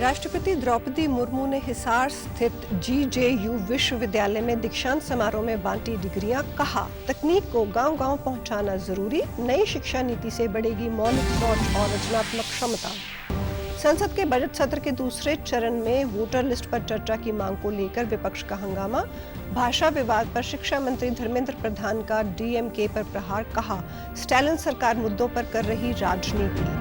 राष्ट्रपति द्रौपदी मुर्मू ने हिसार स्थित जीजेयू विश्वविद्यालय में दीक्षांत समारोह में बांटी डिग्रियां। कहा, तकनीक को गांव-गांव पहुंचाना जरूरी। नई शिक्षा नीति से बढ़ेगी मौलिक सोच और रचनात्मक क्षमता। संसद के बजट सत्र के दूसरे चरण में वोटर लिस्ट पर चर्चा की मांग को लेकर विपक्ष का हंगामा। भाषा विवाद पर शिक्षा मंत्री धर्मेंद्र प्रधान का डीएमके पर प्रहार। कहा, स्टालिन सरकार मुद्दों पर कर रही राजनीति।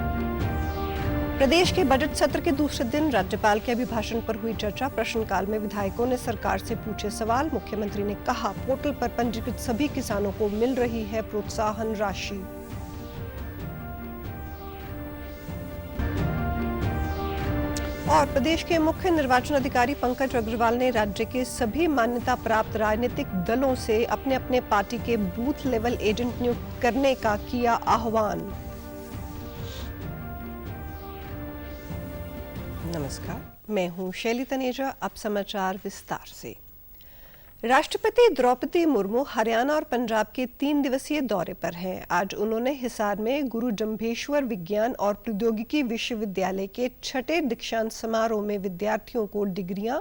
प्रदेश के बजट सत्र के दूसरे दिन राज्यपाल के अभिभाषण पर हुई चर्चा। प्रश्नकाल में विधायकों ने सरकार से पूछे सवाल। मुख्यमंत्री ने कहा, पोर्टल पर पंजीकृत सभी किसानों को मिल रही है प्रोत्साहन राशि। और प्रदेश के मुख्य निर्वाचन अधिकारी पंकज अग्रवाल ने राज्य के सभी मान्यता प्राप्त राजनीतिक दलों से अपने अपने पार्टी के बूथ लेवल एजेंट नियुक्त करने का किया आह्वान। नमस्कार, मैं हूं शैली तनेजा। अब समाचार विस्तार से। राष्ट्रपति द्रौपदी मुर्मू हरियाणा और पंजाब के 3 दिवसीय दौरे पर हैं। आज उन्होंने हिसार में गुरु जम्भेश्वर विज्ञान और प्रौद्योगिकी विश्वविद्यालय के 6ठे दीक्षांत समारोह में विद्यार्थियों को डिग्रियां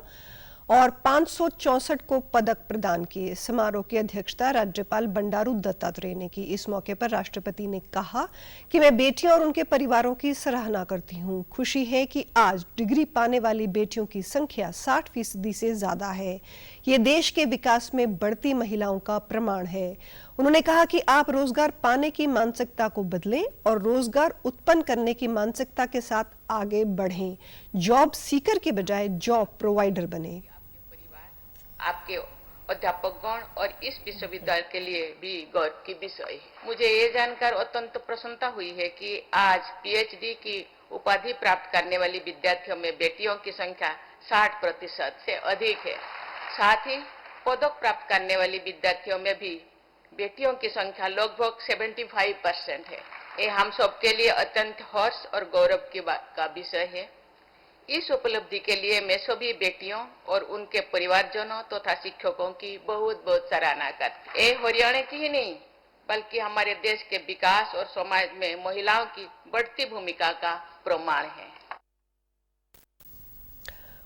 और 564 को पदक प्रदान किए। समारोह की अध्यक्षता राज्यपाल बंडारू दत्तात्रेय ने की। इस मौके पर राष्ट्रपति ने कहा कि मैं बेटियों और उनके परिवारों की सराहना करती हूं। खुशी है कि आज डिग्री पाने वाली बेटियों की संख्या 60% से ज्यादा है। ये देश के विकास में बढ़ती महिलाओं का प्रमाण है। उन्होंने कहा कि आप रोजगार पाने की मानसिकता को बदलें और रोजगार उत्पन्न करने की मानसिकता के साथ आगे बढ़ें। जॉब सीकर के बजाय जॉब प्रोवाइडर बने। आपके अध्यापकगण और इस विश्वविद्यालय के लिए भी गौरव की विषय है। मुझे ये जानकर अत्यंत प्रसन्नता हुई है कि आज पीएचडी की उपाधि प्राप्त करने वाली विद्यार्थियों में बेटियों की संख्या 60% से अधिक है। साथ ही पदक प्राप्त करने वाली विद्यार्थियों में भी बेटियों की संख्या लगभग 75% है। ये हम सबके लिए अत्यंत हर्ष और गौरव की बात का विषय है। इस उपलब्धि के लिए मैं सभी बेटियों और उनके परिवारजनों तथा शिक्षकों की बहुत बहुत सराहना करती हूँ। ये हरियाणा की ही नहीं बल्कि हमारे देश के विकास और समाज में महिलाओं की बढ़ती भूमिका का प्रमाण है।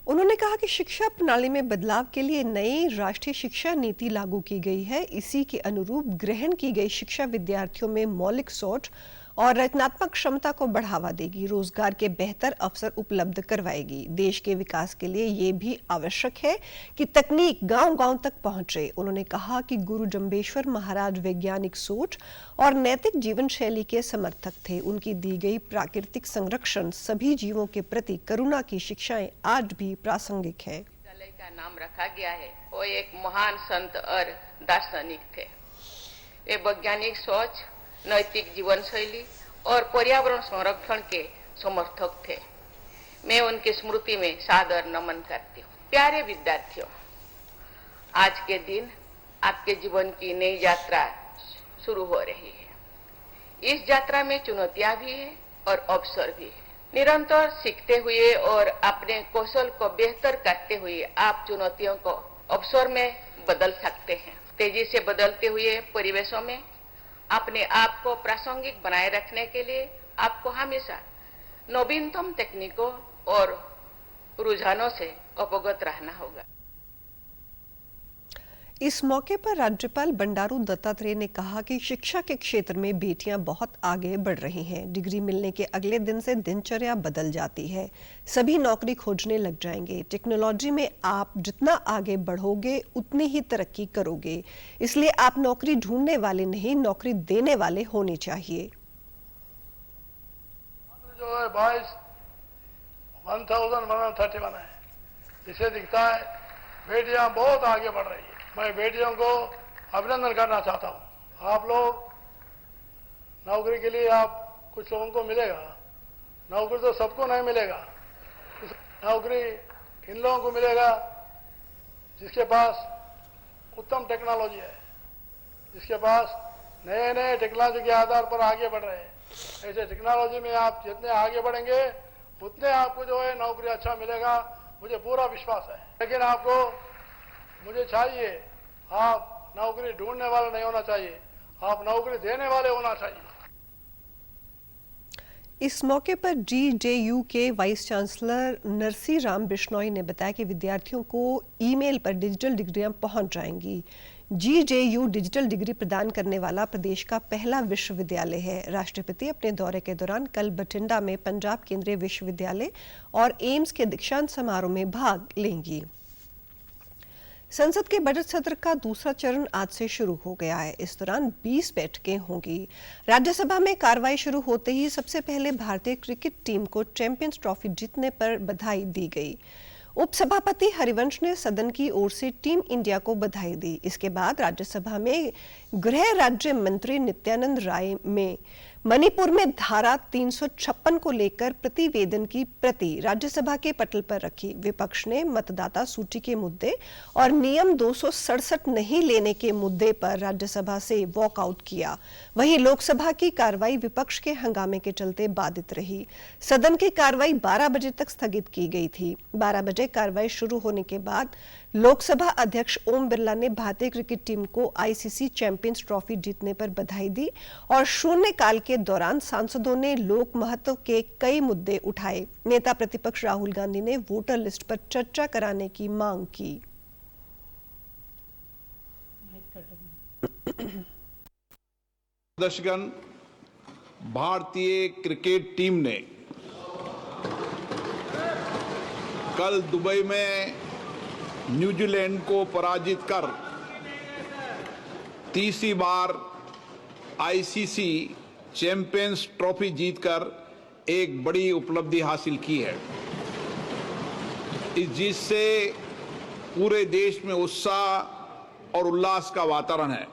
उन्होंने कहा कि शिक्षा प्रणाली में बदलाव के लिए नई राष्ट्रीय शिक्षा नीति लागू की गई है। इसी के अनुरूप ग्रहण की गई शिक्षा विद्यार्थियों में मौलिक सोच और रचनात्मक क्षमता को बढ़ावा देगी, रोजगार के बेहतर अवसर उपलब्ध करवाएगी। देश के विकास के लिए ये भी आवश्यक है कि तकनीक गांव-गांव तक पहुंचे। उन्होंने कहा कि गुरु जम्भेश्वर महाराज वैज्ञानिक सोच और नैतिक जीवन शैली के समर्थक थे। उनकी दी गई प्राकृतिक संरक्षण, सभी जीवों के प्रति करुणा की शिक्षाएं आज भी प्रासंगिक है। विद्यालय का नाम रखा गया है, वो एक महान संत और दार्शनिक थे। वे वैज्ञानिक सोच, नैतिक जीवन शैली और पर्यावरण संरक्षण के समर्थक थे। मैं उनकी स्मृति में सादर नमन करती हूँ। प्यारे विद्यार्थियों, आज के दिन आपके जीवन की नई यात्रा शुरू हो रही है। इस यात्रा में चुनौतियां भी है और अवसर भी है। निरंतर सीखते हुए और अपने कौशल को बेहतर करते हुए आप चुनौतियों को अवसर में बदल सकते हैं। तेजी से बदलते हुए परिवेशों में अपने आप को प्रासंगिक बनाए रखने के लिए आपको हमेशा नवीनतम तकनीकों और रुझानों से अवगत रहना होगा। इस मौके पर राज्यपाल बंडारू दत्तात्रेय ने कहा कि शिक्षा के क्षेत्र में बेटियां बहुत आगे बढ़ रही हैं। डिग्री मिलने के अगले दिन से दिनचर्या बदल जाती है। सभी नौकरी खोजने लग जाएंगे। टेक्नोलॉजी में आप जितना आगे बढ़ोगे उतनी ही तरक्की करोगे। इसलिए आप नौकरी ढूंढने वाले नहीं, नौकरी देने वाले होने चाहिए। जो है 1131 है, इसे दिखता है बेटियां बहुत आगे बढ़ रही है। मैं बेटियों को अभिनंदन करना चाहता हूं। आप लोग नौकरी के लिए आप कुछ लोगों को मिलेगा, नौकरी तो सबको नहीं मिलेगा। नौकरी इन लोगों को मिलेगा जिसके पास उत्तम टेक्नोलॉजी है, जिसके पास नए नए टेक्नोलॉजी के आधार पर आगे बढ़ रहे हैं। ऐसे टेक्नोलॉजी में आप जितने आगे बढ़ेंगे उतने आपको जो है नौकरी अच्छा मिलेगा, मुझे पूरा विश्वास है। लेकिन आपको मुझे चाहिए, आप नौकरी ढूंढने वाले नहीं होना चाहिए, आप नौकरी देने वाले होना चाहिए। इस मौके पर GJU के वाइस चांसलर नरसी राम बिश्नोई ने बताया कि विद्यार्थियों को ईमेल पर डिजिटल डिग्रियां पहुंच जाएंगी। GJU डिजिटल डिग्री प्रदान करने वाला प्रदेश का पहला विश्वविद्यालय है। राष्ट्रपति अपने दौरे के दौरान कल बठिंडा में पंजाब केंद्रीय विश्वविद्यालय और एम्स के दीक्षांत समारोह में भाग लेंगी। संसद के बजट सत्र का दूसरा चरण आज से शुरू हो गया है। इस दौरान 20 बैठकें होंगी। राज्यसभा में कार्रवाई शुरू होते ही सबसे पहले भारतीय क्रिकेट टीम को चैंपियंस ट्रॉफी जीतने पर बधाई दी गई। उपसभापति हरिवंश ने सदन की ओर से टीम इंडिया को बधाई दी। इसके बाद राज्यसभा में गृह राज्य मंत्री नित्यानंद राय में मणिपुर में धारा 356 को लेकर प्रतिवेदन की प्रति राज्यसभा के पटल पर रखी। विपक्ष ने मतदाता सूची के मुद्दे और नियम 267 नहीं लेने के मुद्दे पर राज्यसभा से वॉकआउट किया। वहीं लोकसभा की कार्रवाई विपक्ष के हंगामे के चलते बाधित रही। सदन की कार्रवाई 12 बजे तक स्थगित की गई थी। 12 बजे कार्रवाई शुरू होने के बाद लोकसभा अध्यक्ष ओम बिरला ने भारतीय क्रिकेट टीम को ICC चैंपियंस ट्रॉफी जीतने पर बधाई दी और शून्यकाल के दौरान सांसदों ने लोक महत्व के कई मुद्दे उठाए। नेता प्रतिपक्ष राहुल गांधी ने वोटर लिस्ट पर चर्चा कराने की मांग की। दर्शकगण, भारतीय क्रिकेट टीम ने कल दुबई में न्यूजीलैंड को पराजित कर तीसरी बार ICC चैंपियंस ट्रॉफी जीतकर एक बड़ी उपलब्धि हासिल की है। इस जीत से पूरे देश में उत्साह और उल्लास का वातावरण है।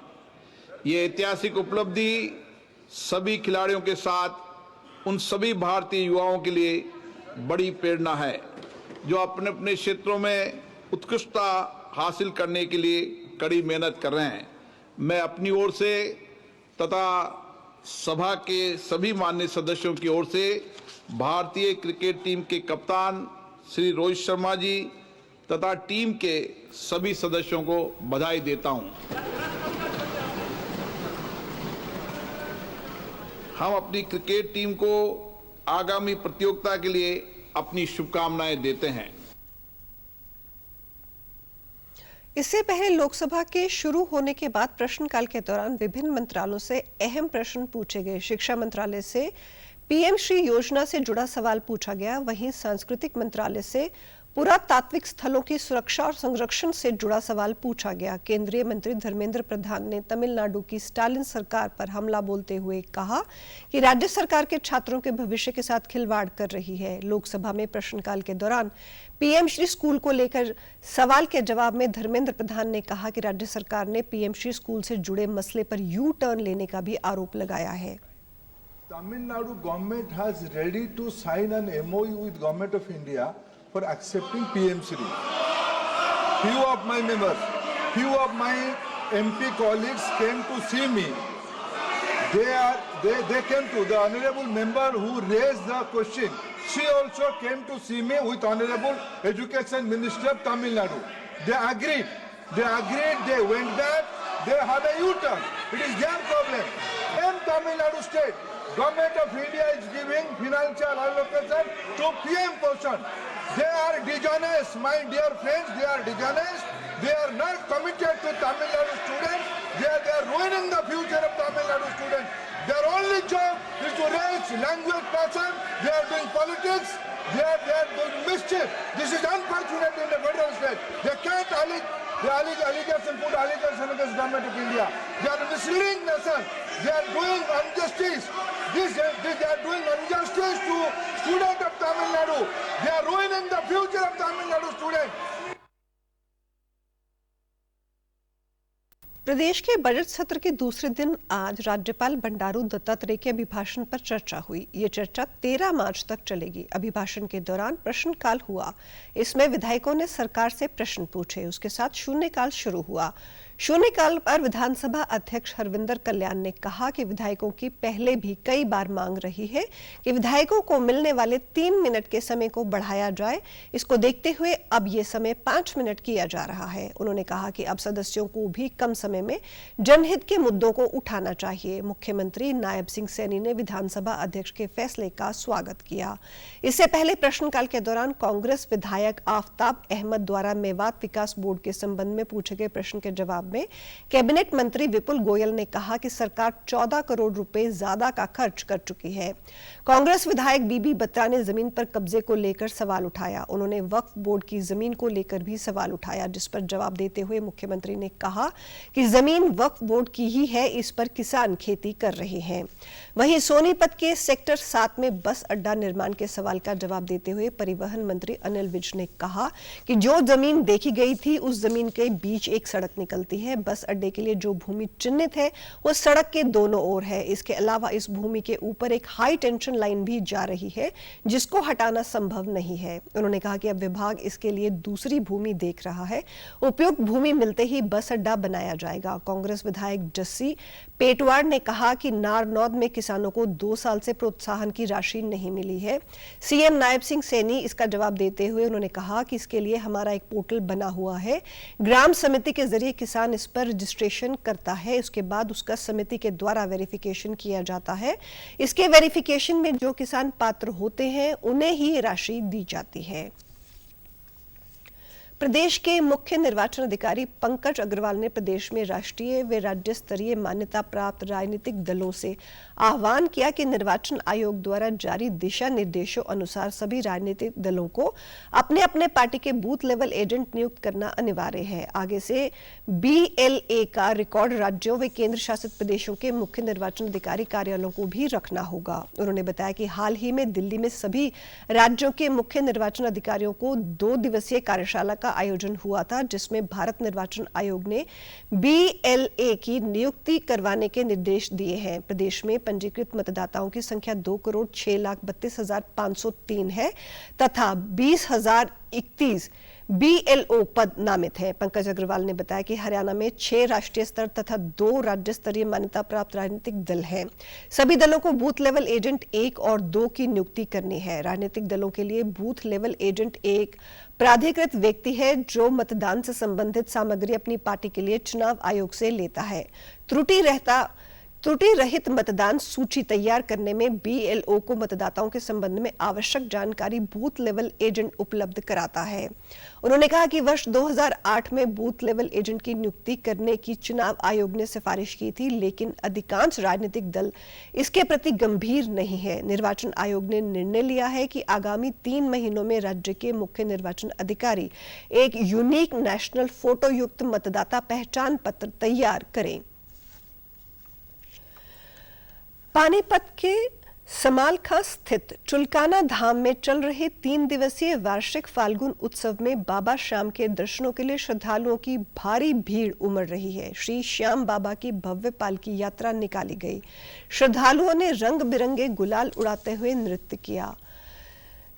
ये ऐतिहासिक उपलब्धि सभी खिलाड़ियों के साथ उन सभी भारतीय युवाओं के लिए बड़ी प्रेरणा है जो अपने अपने क्षेत्रों में उत्कृष्टता हासिल करने के लिए कड़ी मेहनत कर रहे हैं। मैं अपनी ओर से तथा सभा के सभी माननीय सदस्यों की ओर से भारतीय क्रिकेट टीम के कप्तान श्री रोहित शर्मा जी तथा टीम के सभी सदस्यों को बधाई देता हूं। हम अपनी क्रिकेट टीम को आगामी प्रतियोगिता के लिए अपनी शुभकामनाएं देते हैं। इससे पहले लोकसभा के शुरू होने के बाद प्रश्नकाल के दौरान विभिन्न मंत्रालयों से अहम प्रश्न पूछे गए। शिक्षा मंत्रालय से PM श्री योजना से जुड़ा सवाल पूछा गया। वहीं सांस्कृतिक मंत्रालय से पुरातात्विक स्थलों की सुरक्षा और संरक्षण से जुड़ा सवाल पूछा गया। केंद्रीय मंत्री धर्मेंद्र प्रधान ने तमिलनाडु की स्टालिन सरकार पर हमला बोलते हुए कहा कि राज्य सरकार के छात्रों के भविष्य के साथ खिलवाड़ कर रही है। लोकसभा में प्रश्नकाल के दौरान PM श्री स्कूल को लेकर सवाल के जवाब में धर्मेंद्र प्रधान ने कहा कि राज्य सरकार ने PM श्री स्कूल से जुड़े मसले पर यू टर्न लेने का भी आरोप लगाया है। Tamil Nadu government has ready to sign an MOU with Government of India for accepting PM Shri. Few of my members, few of my MP colleagues came to see me. They came to the honorable member who raised the question. She also came to see me with honorable Education Minister of Tamil Nadu. They agreed. They went back. They had a U-turn. It is their problem. And Tamil Nadu state, Government of India is giving financial allocation to PM portion. They are dishonest, my dear friends. They are dishonest. They are not committed to Tamil Nadu students. They are ruining the future of Tamil Nadu students. Their only job is to raise language passion. They are doing politics. They are doing mischief. This is unfortunate in the federal state. They can't allegation put allegation against Government of India. They are misleading nation. They are doing injustice. They are doing injustice to students of Tamil Nadu. They are ruining the future of Tamil Nadu students. प्रदेश के budget सत्र के दूसरे दिन आज राज्यपाल बंडारू दत्तात्रेय के अभिभाषण पर चर्चा हुई। ये चर्चा 13 मार्च तक चलेगी। अभिभाषण के दौरान प्रश्नकाल हुआ। इसमें विधायकों ने सरकार से प्रश्न पूछे। उसके साथ शून्यकाल शुरू हुआ। शून्यकाल पर विधानसभा अध्यक्ष हरविंदर कल्याण ने कहा कि विधायकों की पहले भी कई बार मांग रही है कि विधायकों को मिलने वाले 3 मिनट के समय को बढ़ाया जाए। इसको देखते हुए अब ये समय 5 मिनट किया जा रहा है। उन्होंने कहा कि अब सदस्यों को भी कम समय में जनहित के मुद्दों को उठाना चाहिए। मुख्यमंत्री नायब सिंह सैनी ने विधानसभा अध्यक्ष के फैसले का स्वागत किया। इससे पहले प्रश्नकाल के दौरान कांग्रेस विधायक आफताब अहमद द्वारा मेवात विकास बोर्ड के संबंध में पूछे गए प्रश्न के जवाब में कैबिनेट मंत्री विपुल गोयल ने कहा कि सरकार 14 करोड़ रुपए ज्यादा का खर्च कर चुकी है। कांग्रेस विधायक बीबी बत्रा ने जमीन पर कब्जे को लेकर सवाल उठाया। उन्होंने वक्फ बोर्ड की जमीन को लेकर भी सवाल उठाया, जिस पर जवाब देते हुए मुख्यमंत्री ने कहा कि जमीन वक्फ बोर्ड की ही है, इस पर किसान खेती कर रहे हैं। वहीं सोनीपत के सेक्टर 7 में बस अड्डा निर्माण के सवाल का जवाब देते हुए परिवहन मंत्री अनिल विज ने कहा कि जो जमीन देखी गई थी उस जमीन के बीच एक सड़क निकलती है। बस अड्डे के लिए जो भूमि चिन्हित है वो सड़क के दोनों ओर है। इसके अलावा इस भूमि के ऊपर एक हाई टेंशन लाइन भी जा रही है, जिसको हटाना संभव नहीं है। उन्होंने कहा कि अब विभाग इसके लिए दूसरी भूमि देख रहा है। उपयुक्त भूमि मिलते ही बस अड्डा बनाया जाएगा। कांग्रेस विधायक जस्सी पेटवाड़ ने कहा कि नारनौद में किसानों को 2 साल से प्रोत्साहन की राशि नहीं मिली है। सीएम नायब सिंह सैनी इसका जवाब देते हुए उन्होंने कहा कि इसके लिए हमारा एक पोर्टल बना हुआ है। ग्राम समिति के जरिए किसान इस पर रजिस्ट्रेशन करता है, उसके बाद उसका समिति के द्वारा वेरिफिकेशन किया जाता है। इसके वेरिफिकेशन में जो किसान पात्र होते हैं उन्हें ही राशि दी जाती है। प्रदेश के मुख्य निर्वाचन अधिकारी पंकज अग्रवाल ने प्रदेश में राष्ट्रीय व राज्य स्तरीय मान्यता प्राप्त राजनीतिक दलों से आह्वान किया कि निर्वाचन आयोग द्वारा जारी दिशा निर्देशों अनुसार सभी राजनीतिक दलों को अपने अपने पार्टी के बूथ लेवल एजेंट नियुक्त करना अनिवार्य है। आगे से BLA का रिकॉर्ड राज्यों व केंद्र शासित प्रदेशों के मुख्य निर्वाचन अधिकारी कार्यालयों को भी रखना होगा। उन्होंने बताया कि हाल ही में दिल्ली में सभी राज्यों के मुख्य निर्वाचन अधिकारियों को 2 दिवसीय कार्यशाला का आयोजन हुआ था, जिसमें भारत निर्वाचन आयोग ने BLA की नियुक्ति करवाने के निर्देश दिए हैं। प्रदेश में पंजीकृत मतदाताओं की संख्या 2,06,32,503 है तथा 20,031 BLO पद नामित है। पंकज अग्रवाल ने बताया कि हरियाणा में 6 राष्ट्रीय स्तर तथा 2 राज्य स्तरीय मान्यता प्राप्त राजनीतिक दल हैं। सभी दलों को बूथ लेवल एजेंट 1 और 2 की नियुक्ति करनी है। राजनीतिक दलों के लिए बूथ लेवल एजेंट एक प्राधिकृत व्यक्ति है जो मतदान से संबंधित सामग्री अपनी पार्टी के लिए चुनाव आयोग से लेता है। त्रुटि रहित मतदान सूची तैयार करने में BLO को मतदाताओं के संबंध में आवश्यक जानकारी बूथ लेवल एजेंट उपलब्ध कराता है। उन्होंने कहा कि वर्ष 2008 में बूथ लेवल एजेंट की नियुक्ति करने की चुनाव आयोग ने सिफारिश की थी, लेकिन अधिकांश राजनीतिक दल इसके प्रति गंभीर नहीं है। निर्वाचन आयोग ने निर्णय लिया है कि आगामी 3 महीनों में राज्य के मुख्य निर्वाचन अधिकारी एक यूनिक नेशनल फोटो युक्त मतदाता पहचान पत्र तैयार करें। पानीपत के समालखा स्थित चुलकाना धाम में चल रहे 3 दिवसीय वार्षिक फाल्गुन उत्सव में बाबा श्याम के दर्शनों के लिए श्रद्धालुओं की भारी भीड़ उमड़ रही है। श्री श्याम बाबा की भव्य पालकी यात्रा निकाली गई। श्रद्धालुओं ने रंग बिरंगे गुलाल उड़ाते हुए नृत्य किया।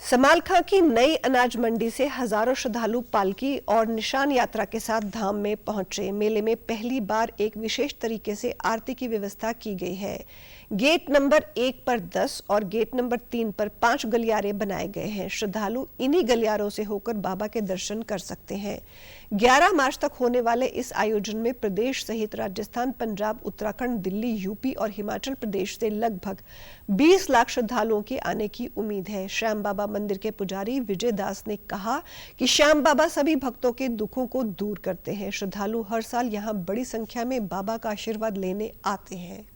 समालखा की नई अनाज मंडी से हजारों श्रद्धालु पालकी और निशान यात्रा के साथ धाम में पहुंचे। मेले में पहली बार एक विशेष तरीके से आरती की व्यवस्था की गई है। गेट नंबर 1 पर 10 और गेट नंबर 3 पर 5 गलियारे बनाए गए हैं। श्रद्धालु इन्हीं गलियारों से होकर बाबा के दर्शन कर सकते हैं। 11 मार्च तक होने वाले इस आयोजन में प्रदेश सहित राजस्थान, पंजाब, उत्तराखंड, दिल्ली, यूपी और हिमाचल प्रदेश से लगभग 20 लाख श्रद्धालुओं के आने की उम्मीद है। श्याम बाबा मंदिर के पुजारी विजय दास ने कहा कि श्याम बाबा सभी भक्तों के दुखों को दूर करते हैं। श्रद्धालु हर साल यहाँ बड़ी संख्या में बाबा का आशीर्वाद लेने आते हैं।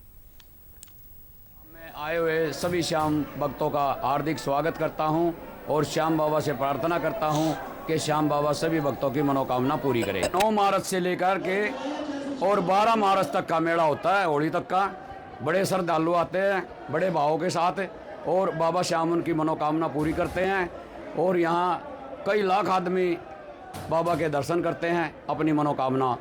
आए हुए सभी श्याम भक्तों का हार्दिक स्वागत करता हूं और श्याम बाबा से प्रार्थना करता हूं कि श्याम बाबा सभी भक्तों की मनोकामना पूरी करें। 9 मार्च से लेकर के और 12 मार्च तक का मेला होता है, होली तक का। बड़े श्रद्धालु आते हैं बड़े भावों के साथ और बाबा श्याम उनकी मनोकामना पूरी करते हैं और यहाँ कई लाख आदमी बाबा के दर्शन करते हैं, अपनी मनोकामना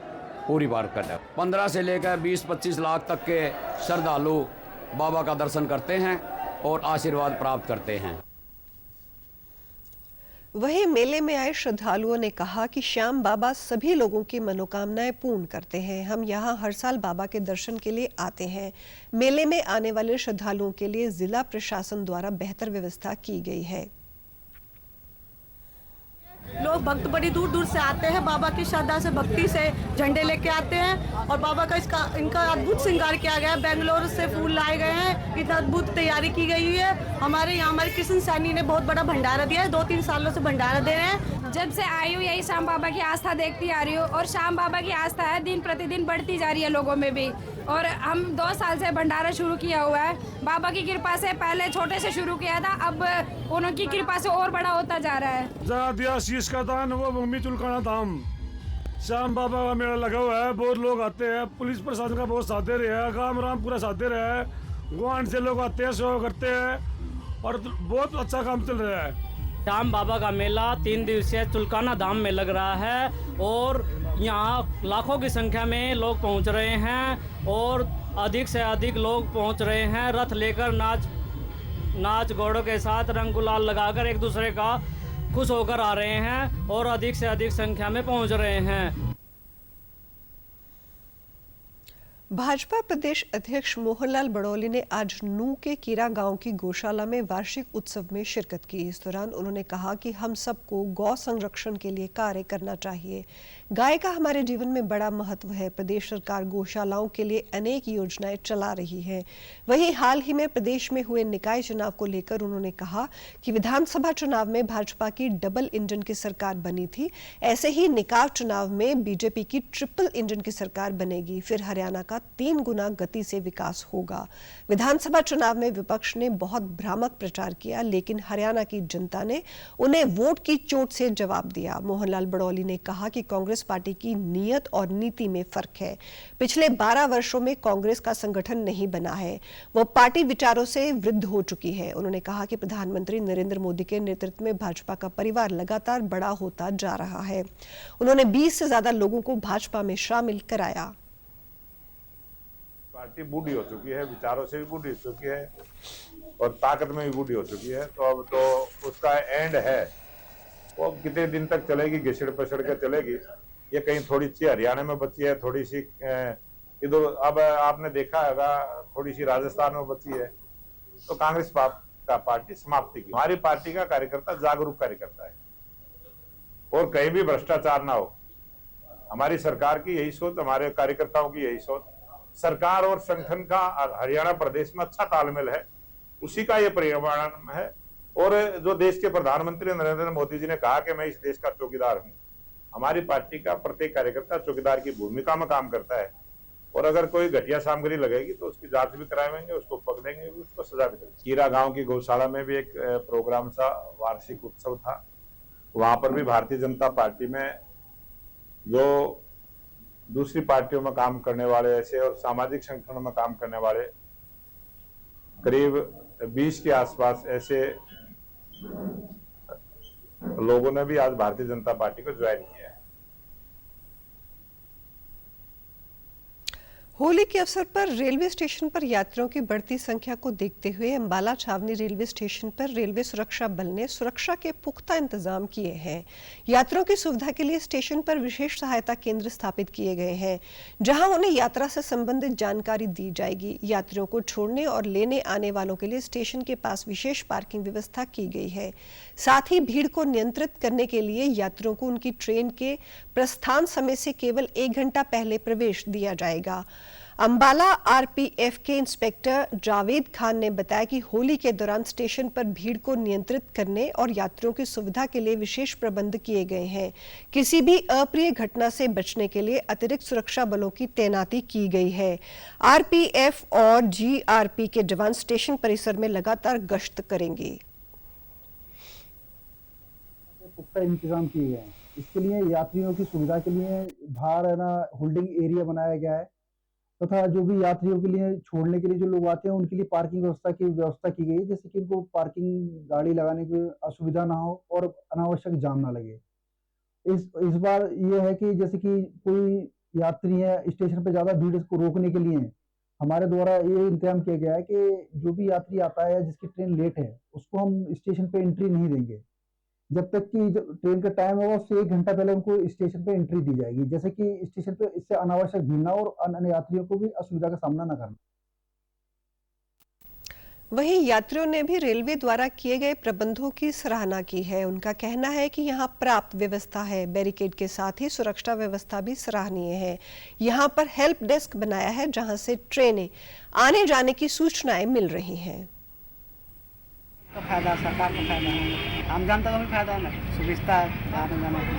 पूरी बार करते हैं। 15 से लेकर 20-25 लाख तक के श्रद्धालु बाबा का दर्शन करते हैं और आशीर्वाद प्राप्त करते हैं। वहीं मेले में आए श्रद्धालुओं ने कहा कि श्याम बाबा सभी लोगों की मनोकामनाएं पूर्ण करते हैं। हम यहां हर साल बाबा के दर्शन के लिए आते हैं। मेले में आने वाले श्रद्धालुओं के लिए जिला प्रशासन द्वारा बेहतर व्यवस्था की गई है। लोग भक्त बड़ी दूर दूर से आते हैं, बाबा की श्रद्धा से भक्ति से झंडे लेके आते हैं और बाबा का इनका अद्भुत श्रृंगार किया गया है। बेंगलोर से फूल लाए गए हैं, इतना अद्भुत तैयारी की गई है। हमारे कृष्ण सैनी ने बहुत बड़ा भंडारा दिया है, 2-3 सालों से भंडारा दे रहे हैं। जब से आई हूँ यही श्याम बाबा की आस्था देखती आ रही हूँ और श्याम बाबा की आस्था है दिन प्रतिदिन बढ़ती जा रही है लोगों में भी। और हम 2 साल से भंडारा शुरू किया हुआ है। बाबा की कृपा से पहले छोटे से शुरू किया था, अब उनकी कृपा से और बड़ा होता जा रहा है। जहाँ दिया शीश का दान वो भूमि तुलकाना धाम, श्याम बाबा का मेला लगा हुआ है। बहुत लोग आते हैं, पुलिस प्रशासन का बहुत साथ दे रहे हैं, काम राम पूरा साथ दे रहा है। गुआंढ से लोग आते हैं, सेवा करते हैं और बहुत अच्छा काम चल रहा है। श्याम बाबा का मेला 3 दिवसीय तुलकाना धाम में लग रहा है और यहाँ लाखों की संख्या में लोग पहुँच रहे हैं और अधिक से अधिक लोग पहुँच रहे हैं। रथ लेकर नाच घोड़ों के साथ रंग गुलाल लगाकर एक दूसरे का खुश होकर आ रहे हैं और अधिक से अधिक संख्या में पहुँच रहे हैं। भाजपा प्रदेश अध्यक्ष मोहनलाल बड़ौली ने आज नूह के कीरा गांव की गौशाला में वार्षिक उत्सव में शिरकत की। इस दौरान उन्होंने कहा कि हम सबको गौ संरक्षण के लिए कार्य करना चाहिए। गाय का हमारे जीवन में बड़ा महत्व है। प्रदेश सरकार गौशालाओं के लिए अनेक योजनाएं चला रही है। वहीं हाल ही में प्रदेश में हुए निकाय चुनाव को लेकर उन्होंने कहा कि विधानसभा चुनाव में भाजपा की डबल इंजन की सरकार बनी थी, ऐसे ही निकाय चुनाव में बीजेपी की ट्रिपल इंजन की सरकार बनेगी, फिर हरियाणा का 3 गुना गति से विकास होगा। विधानसभा चुनाव में विपक्ष ने बहुत भ्रामक प्रचार किया, लेकिन हरियाणा की जनता ने उन्हें वोट की चोट से जवाब दिया। मोहनलाल बड़ौली ने कहा कि कांग्रेस पार्टी की नीयत और नीति में फर्क है। पिछले 12 वर्षों में कांग्रेस का संगठन नहीं बना है, वो पार्टी विचारों से वृद्ध हो चुकी है। उन्होंने कहा कि प्रधानमंत्री नरेंद्र मोदी के नेतृत्व में भाजपा का परिवार लगातार बड़ा होता जा रहा है। उन्होंने 20 से ज्यादा लोगों को भाजपा में शामिल कराया। पार्टी बूढ़ी हो चुकी है, विचारों से भी बूढ़ी हो चुकी है और ताकत में भी बूढ़ी हो चुकी है। तो अब तो उसका एंड है, वो कितने दिन तक चलेगी, घिसड़ पसड़ के चलेगी। ये कहीं थोड़ी सी हरियाणा में बची है, थोड़ी सी इधर, अब आपने देखा होगा थोड़ी सी राजस्थान में बची है। तो कांग्रेस का पार्टी समाप्ति की। हमारी पार्टी का कार्यकर्ता जागरूक कार्यकर्ता है और कहीं भी भ्रष्टाचार ना हो। हमारी सरकार की यही सोच, हमारे कार्यकर्ताओं की यही सोच। सरकार और संगठन का हरियाणा प्रदेश में अच्छा तालमेल है, उसी का ये परिणाम है। और जो देश के प्रधानमंत्री नरेंद्र मोदी जी ने कहा कि मैं इस देश का चौकीदार हूं, हमारी पार्टी का प्रत्येक कार्यकर्ता चौकीदार की भूमिका में काम करता है। और अगर कोई घटिया सामग्री लगेगी तो उसकी जांच भी कराएंगे, उसको पकड़ेंगे, उसको सजा भी देंगे। कीरा गांव की गौशाला में भी एक प्रोग्राम था, वार्षिक उत्सव था। वहां पर भी भारतीय जनता पार्टी में जो दूसरी पार्टियों में काम करने वाले ऐसे और सामाजिक संगठनों में काम करने वाले करीब 20 के आसपास ऐसे लोगों ने भी आज भारतीय जनता पार्टी को ज्वाइन किया है। होली के अवसर पर रेलवे स्टेशन पर यात्रियों की बढ़ती संख्या को देखते हुए अंबाला छावनी रेलवे स्टेशन पर रेलवे सुरक्षा बल ने सुरक्षा के पुख्ता इंतजाम किए हैं। यात्रियों की सुविधा के लिए स्टेशन पर विशेष सहायता केंद्र स्थापित किए गए हैं, जहां उन्हें यात्रा से संबंधित जानकारी दी जाएगी। यात्रियों को छोड़ने और लेने आने वालों के लिए स्टेशन के पास विशेष पार्किंग व्यवस्था की गई है। साथ ही भीड़ को नियंत्रित करने के लिए यात्रियों को उनकी ट्रेन के प्रस्थान समय से केवल 1 घंटा पहले प्रवेश दिया जाएगा। अंबाला आरपीएफ के इंस्पेक्टर जावेद खान ने बताया कि होली के दौरान स्टेशन पर भीड़ को नियंत्रित करने और यात्रियों की सुविधा के लिए विशेष प्रबंध किए गए हैं। किसी भी अप्रिय घटना से बचने के लिए अतिरिक्त सुरक्षा बलों की तैनाती की गई है। आरपीएफ और जीआरपी के जवान स्टेशन परिसर में लगातार गश्त करेंगे। पुख्ता इंतजाम किए गए हैं। इसके लिए यात्रियों की सुविधा के लिए बाहर है ना होल्डिंग एरिया बनाया गया है तथा जो भी यात्रियों के लिए छोड़ने के लिए जो लोग आते हैं उनके लिए पार्किंग व्यवस्था की गई है, जैसे कि उनको पार्किंग गाड़ी लगाने की असुविधा ना हो और अनावश्यक जाम ना लगे। इस बार ये है कि जैसे कि कोई यात्री है स्टेशन पे ज्यादा भीड़ को रोकने के लिए हमारे द्वारा ये इंतजाम किया गया है कि जो भी यात्री आता है जिसकी ट्रेन लेट है उसको हम स्टेशन पे एंट्री नहीं देंगे। जब तक कि जो ट्रेन का टाइम होगा उससे 1 घंटा पहले उनको स्टेशन पे एंट्री दी जाएगी, जैसे कि स्टेशन पे इससे अनावश्यक भीड़ ना हो और अन्य यात्रियों को भी असुविधा का सामना ना करना। वहीं यात्रियों ने भी रेलवे द्वारा किए गए प्रबंधों की सराहना की है। उनका कहना है कि यहाँ पर्याप्त व्यवस्था है, बैरिकेड के साथ ही सुरक्षा व्यवस्था भी सराहनीय है। यहाँ पर हेल्प डेस्क बनाया है जहाँ से ट्रेनें आने जाने की सूचनाएं मिल रही हैं। फायदा सरकार को फायदा है, आम जनता को भी फायदा है ना, सुविधा आने जाने की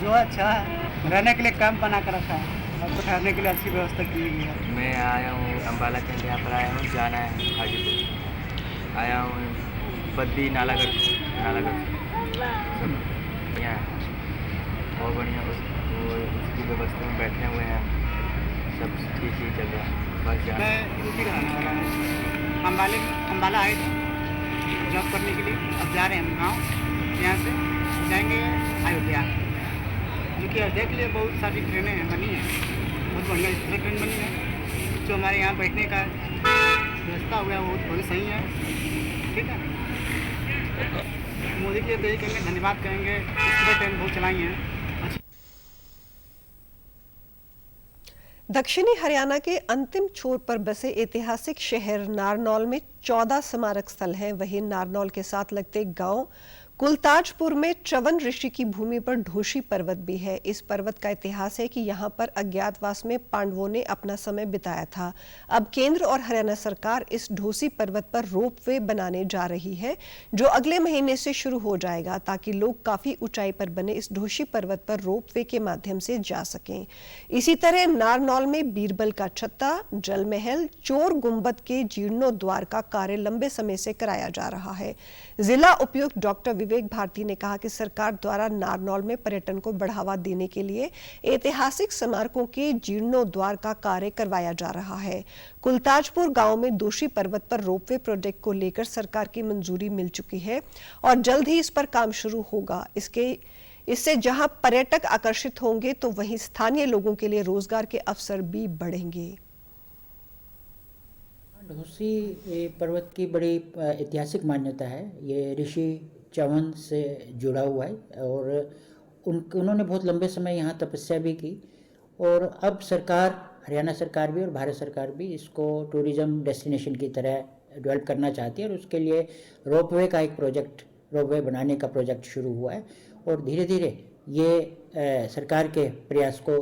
जो अच्छा है, रहने के लिए कैंप बना कर रखा है और तो ठहरने के लिए अच्छी व्यवस्था की गई है। मैं आया हूँ अम्बाला के यहाँ पर आया हूँ, जाना है हाजीपुर आया हूँ, बद्दी नालागढ़ सब बढ़िया है, बहुत बढ़िया। उसकी व्यवस्था में बैठे हुए हैं, सब ठीक ही चल रहा है। बस जाना अम्बाला आए थे जॉब करने के लिए, अब जा रहे हैं हम गाँव, यहाँ से जाएंगे अयोध्या, जो कि देख लिए बहुत सारी ट्रेनें बनी हैं, बहुत बढ़िया ट्रेन बनी है। जो हमारे यहाँ बैठने का व्यवस्था हुआ है वो बहुत सही है, ठीक है। मोदी के लिए कहेंगे, धन्यवाद कहेंगे, इस ट्रेन बहुत चलाई हैं। दक्षिणी हरियाणा के अंतिम छोर पर बसे ऐतिहासिक शहर नारनौल में 14 स्मारक स्थल हैं। वहीं नारनौल के साथ लगते गांव कुलताजपुर में च्यवन ऋषि की भूमि पर ढोशी पर्वत भी है। इस पर्वत का इतिहास है कि यहाँ पर अज्ञातवास में पांडवों ने अपना समय बिताया था। अब केंद्र और हरियाणा सरकार इस ढोसी पर्वत पर रोपवे बनाने जा रही है, जो अगले महीने से शुरू हो जाएगा, ताकि लोग काफी ऊंचाई पर बने इस ढोशी पर्वत पर रोपवे के माध्यम से जा सकें। इसी तरह नारनौल में बीरबल का छत्ता, जल महल, चोर गुंबद के जीर्णोद्वार का कार्य लंबे समय से कराया जा रहा है। जिला उपायुक्त डॉक्टर विवेक भारती ने कहा कि सरकार द्वारा नारनौल में पर्यटन को बढ़ावा देने के लिए ऐतिहासिक स्मारकों के जीर्णोद्वार का कार्य करवाया जा रहा है। कुलताजपुर गांव में दोषी पर्वत पर रोपवे प्रोजेक्ट को लेकर सरकार की मंजूरी मिल चुकी है और जल्द ही इस पर काम शुरू होगा। इससे जहां पर्यटक आकर्षित होंगे तो वहीं स्थानीय लोगों के लिए रोजगार के अवसर भी बढ़ेंगे। ढोसी पर्वत की बड़ी ऐतिहासिक मान्यता है। ये ऋषि च्यवन से जुड़ा हुआ है और उन्होंने बहुत लंबे समय यहाँ तपस्या भी की और अब सरकार, हरियाणा सरकार भी और भारत सरकार भी इसको टूरिज्म डेस्टिनेशन की तरह डेवलप करना चाहती है और उसके लिए रोपवे का एक प्रोजेक्ट, रोपवे बनाने का प्रोजेक्ट शुरू हुआ है और धीरे धीरे ये सरकार के प्रयास को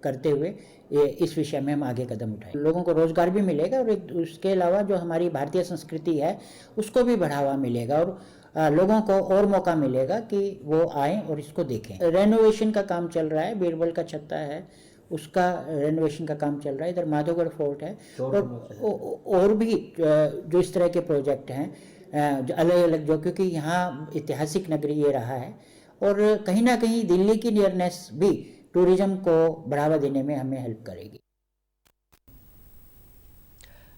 करते हुए ये इस विषय में हम आगे कदम उठाएं। लोगों को रोजगार भी मिलेगा और उसके अलावा जो हमारी भारतीय संस्कृति है उसको भी बढ़ावा मिलेगा और लोगों को और मौका मिलेगा कि वो आएं और इसको देखें। रेनोवेशन का काम चल रहा है, बीरबल का छत्ता है उसका रेनोवेशन का काम चल रहा है, इधर माधोगढ़ फोर्ट है और भी जो इस तरह के प्रोजेक्ट हैं अलग अलग, जो क्योंकि यहाँ ऐतिहासिक नगरी ये रहा है और कहीं ना कहीं दिल्ली की नियरनेस भी टूरिज्म को बढ़ावा देने में हमें हेल्प करेगी।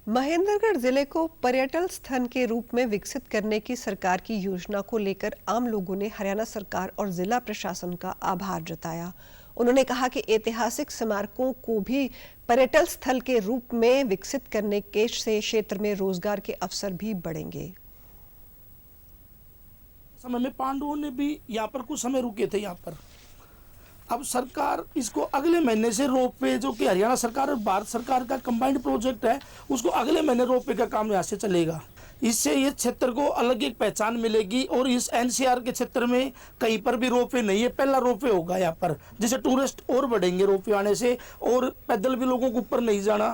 महेंद्रगढ़ जिले को पर्यटन स्थल के रूप में विकसित करने की सरकार की योजना को लेकर आम लोगों ने हरियाणा सरकार और जिला प्रशासन का आभार जताया। उन्होंने कहा कि ऐतिहासिक स्मारकों को भी पर्यटन स्थल के रूप में विकसित करने के से क्षेत्र में रोजगार के अवसर भी बढ़ेंगे। समय में पांडवों ने भी यहाँ पर कुछ समय रुके थे यहाँ पर। अब सरकार इसको अगले महीने से रोपवे, जो कि हरियाणा सरकार और भारत सरकार का कंबाइंड प्रोजेक्ट है, उसको अगले महीने रोपवे का काम यहाँ से चलेगा। इससे ये क्षेत्र को अलग एक पहचान मिलेगी और इस एनसीआर के क्षेत्र में कहीं पर भी रोपवे नहीं है, पहला रोपवे होगा यहाँ पर, जिससे टूरिस्ट और बढ़ेंगे रोपवे आने से और पैदल भी लोगों को ऊपर नहीं जाना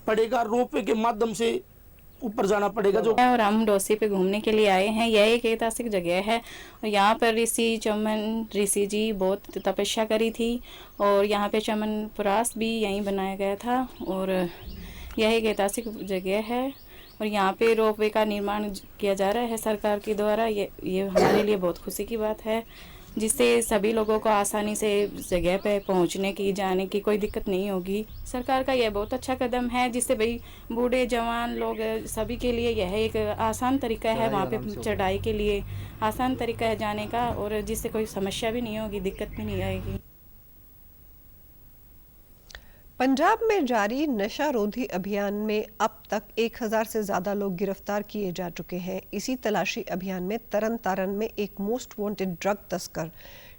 पड़ेगा, रोपवे के माध्यम से ऊपर जाना पड़ेगा। जो और हम ढोसी पे घूमने के लिए आए हैं। यह एक ऐतिहासिक जगह है और यहाँ पर ऋषि जी बहुत तपस्या करी थी और यहाँ पे च्यवनप्राश भी यहीं बनाया गया था और यह एक ऐतिहासिक जगह है और यहाँ पे रोपवे का निर्माण किया जा रहा है सरकार के द्वारा। ये हमारे लिए बहुत खुशी की बात है, जिससे सभी लोगों को आसानी से जगह पे पहुंचने की, जाने की कोई दिक्कत नहीं होगी। सरकार का यह बहुत अच्छा कदम है, जिससे भाई बूढ़े जवान लोग सभी के लिए यह एक आसान तरीका है, वहाँ पे चढ़ाई के लिए आसान तरीका है जाने का और जिससे कोई समस्या भी नहीं होगी, दिक्कत भी नहीं आएगी। पंजाब में जारी नशा रोधी अभियान में अब तक 1000 से ज्यादा लोग गिरफ्तार किए जा चुके हैं। इसी तलाशी अभियान में तरन तारण में एक मोस्ट वांटेड ड्रग तस्कर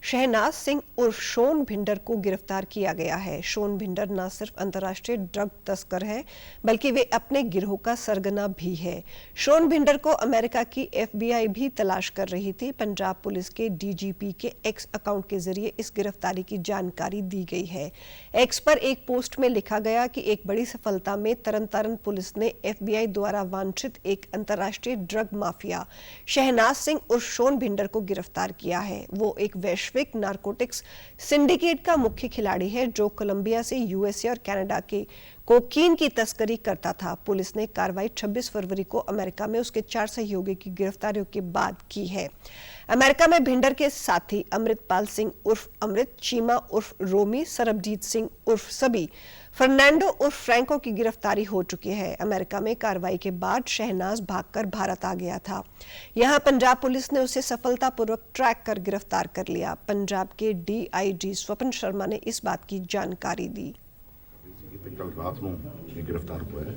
शहनाज सिंह उर्फ शोन भिंडर को गिरफ्तार किया गया है। शोन भिंडर न सिर्फ अंतर्राष्ट्रीय ड्रग तस्कर है बल्कि वे अपने गिरोह का सरगना भी है। शोन भिंडर को अमेरिका की FBI भी तलाश कर रही थी। पंजाब पुलिस के DGP के एक्स अकाउंट के जरिए इस गिरफ्तारी की जानकारी दी गई है। एक्स पर एक पोस्ट में लिखा गया कि एक बड़ी सफलता में तरन तारण पुलिस ने FBI द्वारा वांछित एक अंतर्राष्ट्रीय ड्रग माफिया शहनाज सिंह उर्फ शोन भिंडर को गिरफ्तार किया है। वो एक वैश्विक नारकोटिक्स सिंडिकेट का मुख्य खिलाड़ी है जो कोलंबिया से USA और कनाडा के कोकीन की तस्करी करता था। पुलिस ने कार्रवाई 26 फरवरी को अमेरिका में उसके 4 सहयोगी की गिरफ्तारियों के बाद की है। अमेरिका में भिंडर के साथी अमृतपाल सिंह उर्फ अमृत, चीमा उर्फ रोमी, सरबजीत सिंह उर्फ सबी, फर्नांडो उर्फ फ्रैंको की गिरफ्तारी हो चुकी है। अमेरिका में कार्रवाई के बाद शहनाज भागकर भारत आ गया था। यहां पंजाब पुलिस ने उसे सफलतापूर्वक ट्रैक कर गिरफ्तार कर लिया। पंजाब के DIG स्वपन शर्मा ने इस बात की जानकारी दी। कल रात ਨੂੰ ਇਹ ਗ੍ਰਿਫਤਾਰ ਹੋਇਆ ਹੈ।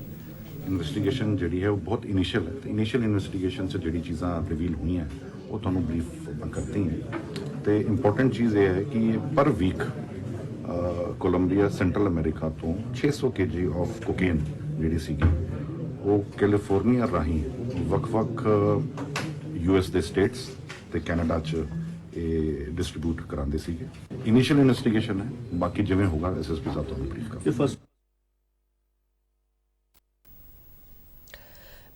ਇਨਵੈਸਟੀਗੇਸ਼ਨ ਜਿਹੜੀ ਹੈ ਉਹ ਬਹੁਤ ਇਨੀਸ਼ੀਅਲ ਹੈ ਤੇ ਇਨੀਸ਼ੀਅਲ ਇਨਵੈਸਟੀਗੇਸ਼ਨ 'ਚ ਜਿਹੜੀ ਚੀਜ਼ਾਂ ਰਿਵੀਲ ਹੋਈਆਂ ਉਹ ਤੁਹਾਨੂੰ ਬਰੀਫ ਕਰਤੀ ਹੈ ਤੇ ਇੰਪੋਰਟੈਂਟ ਚੀਜ਼ ਇਹ ਹੈ ਕਿ ਪਰ ਵੀਕ ਕੋਲੰਬੀਆ ਸੈਂਟਰਲ ਅਮਰੀਕਾ ਤੋਂ 600 kg ਆਫ ਕੋਕੇਨ ਜਿਹੜੀ ਸੀਗੀ ਉਹ ਕੈਲੀਫੋਰਨੀਆ ਰਾਹੀਂ ਵੱਖ-ਵੱਖ US ਦੇ ਸਟੇਟਸ ਤੇ ਕੈਨੇਡਾ 'ਚ ਇਹ ਡਿਸਟ੍ਰੀਬਿਊਟ ਕਰਾਉਂਦੇ ਸੀਗੇ। ਇਨੀਸ਼ੀਅਲ ਇਨਵੈਸਟੀਗੇਸ਼ਨ ਹੈ, ਬਾਕੀ ਜਿਵੇਂ ਹੋਗਾ SSP ਸਾਹਿਬ ਤੁਹਾਨੂੰ ਬਰੀਫ ਕਰਾਂਗੇ।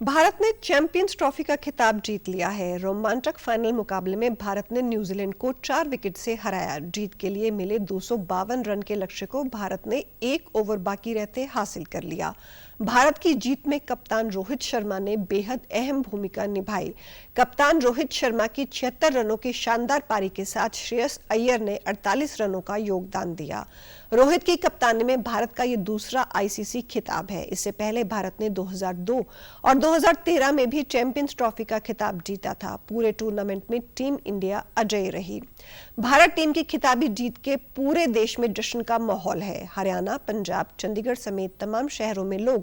भारत ने चैंपियंस ट्रॉफी का खिताब जीत लिया है। रोमांचक फाइनल मुकाबले में भारत ने न्यूजीलैंड को 4 विकेट से हराया। जीत के लिए मिले 252 रन के लक्ष्य को भारत ने 1 ओवर बाकी रहते हासिल कर लिया। भारत की जीत में कप्तान रोहित शर्मा ने बेहद अहम भूमिका निभाई। कप्तान रोहित शर्मा की 76 रनों की शानदार पारी के साथ श्रेयस अय्यर ने 48 रनों का योगदान दिया। रोहित की कप्तानी में भारत का ये दूसरा ICC खिताब है। इससे पहले भारत ने 2002 और 2013 में भी चैंपियंस ट्रॉफी का खिताब जीता था। पूरे टूर्नामेंट में टीम इंडिया अजेय रही। भारत टीम की खिताबी जीत के पूरे देश में जश्न का माहौल है। हरियाणा, पंजाब, चंडीगढ़ समेत तमाम शहरों में लोग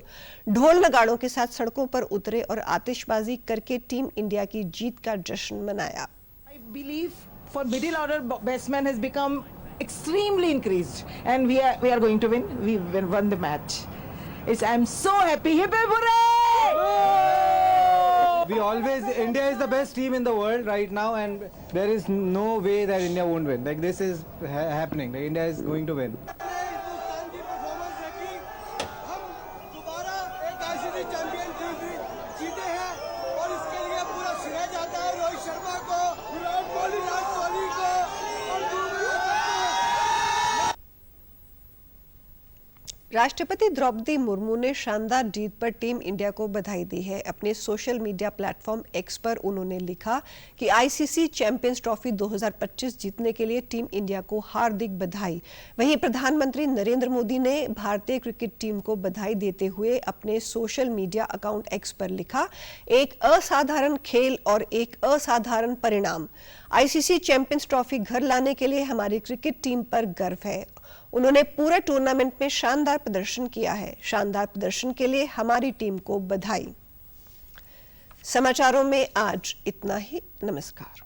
ढोल नगाड़ों के साथ सड़कों पर उतरे और आतिशबाजी करके टीम इंडिया की जीत का जश्न मनाया। I believe for middle order batsmen has become extremely increased and we are going to win. We won the match. I'm so happy. Hip hip hooray! India is the best team in the world right now and there is no way that India won't win. Like this is happening. Like India is going to win. राष्ट्रपति द्रौपदी मुर्मू ने शानदार जीत पर team India को बधाई दी है। अपने social media platform X पर उन्होंने लिखा कि ICC चैंपियंस ट्रॉफी 2025 जीतने के लिए टीम इंडिया को हार्दिक बधाई। वहीं प्रधानमंत्री नरेंद्र मोदी ने भारतीय क्रिकेट टीम को बधाई देते हुए अपने सोशल मीडिया अकाउंट X पर लिखा, एक असाधारण खेल और एक असाधारण परिणाम। ICC चैंपियंस ट्रॉफी घर लाने के लिए हमारी क्रिकेट टीम पर गर्व है। उन्होंने पूरे टूर्नामेंट में शानदार प्रदर्शन किया है। शानदार प्रदर्शन के लिए हमारी टीम को बधाई। समाचारों में आज इतना ही। नमस्कार।